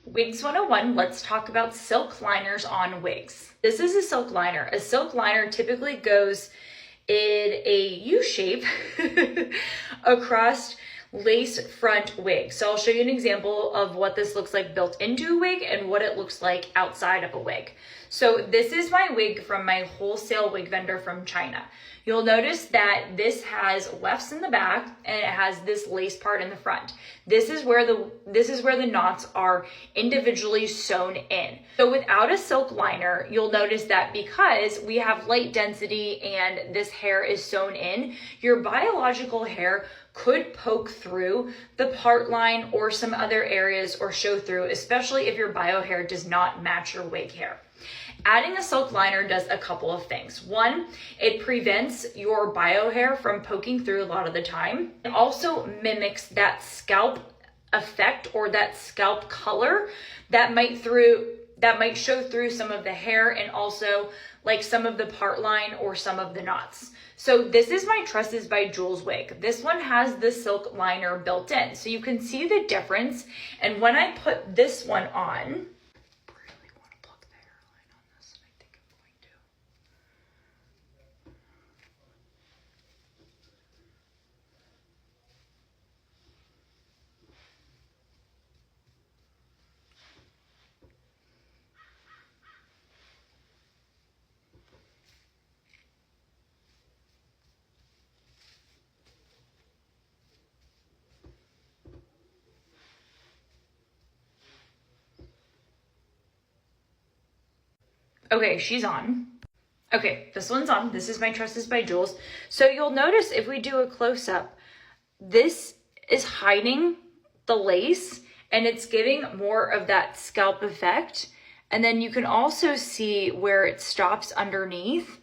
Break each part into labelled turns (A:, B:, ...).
A: Wigs 101, let's talk about silk liners on wigs. This is a silk liner. A silk liner typically goes in a U shape across lace front wig. So I'll show you an example of what this looks like built into a wig and what it looks like outside of a wig. So this is my wig from my wholesale wig vendor from China. You'll notice that this has wefts in the back and it has this lace part in the front. This is where the knots are individually sewn in. So without a silk liner, you'll notice that because we have light density and this hair is sewn in, your biological hair could poke through the part line or some other areas or show through, especially if your bio hair does not match your wig hair. Adding a silk liner does a couple of things. One, it prevents your bio hair from poking through a lot of the time. It also mimics that scalp effect or that scalp color that might show through some of the hair and also like some of the part line or some of the knots. So this is my Tresses by Jules wig. This one has the silk liner built in. So you can see the difference. And when I put this one on, okay, she's on. Okay, this one's on. This is my Tresses by Jules. So you'll notice if we do a close-up, this is hiding the lace and it's giving more of that scalp effect. And then you can also see where it stops underneath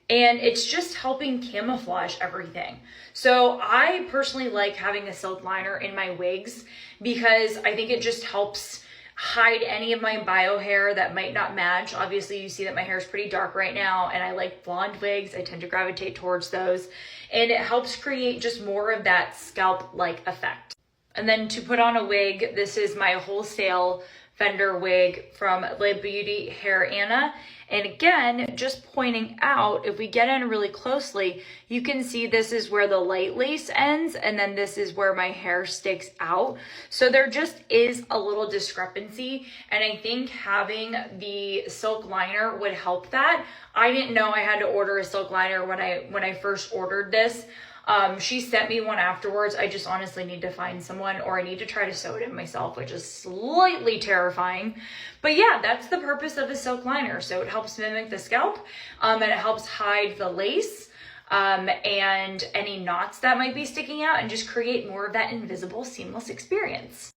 A: and it's just helping camouflage everything. So I personally like having a silk liner in my wigs because I think it just helps hide any of my bio hair that might not match. Obviously, you see that my hair is pretty dark right now and I like blonde wigs. I tend to gravitate towards those. And it helps create just more of that scalp-like effect. And then to put on a wig, this is my wholesale vendor wig from Le Beauty Hair Anna. And again, just pointing out, if we get in really closely, you can see this is where the light lace ends and then this is where my hair sticks out. So there just is a little discrepancy. And I think having the silk liner would help that. I didn't know I had to order a silk liner when I first ordered this. She sent me one afterwards. I just honestly need to find someone or I need to try to sew it in myself, which is slightly terrifying. But yeah, that's the purpose of a silk liner. So it helps mimic the scalp and it helps hide the lace and any knots that might be sticking out and just create more of that invisible seamless experience.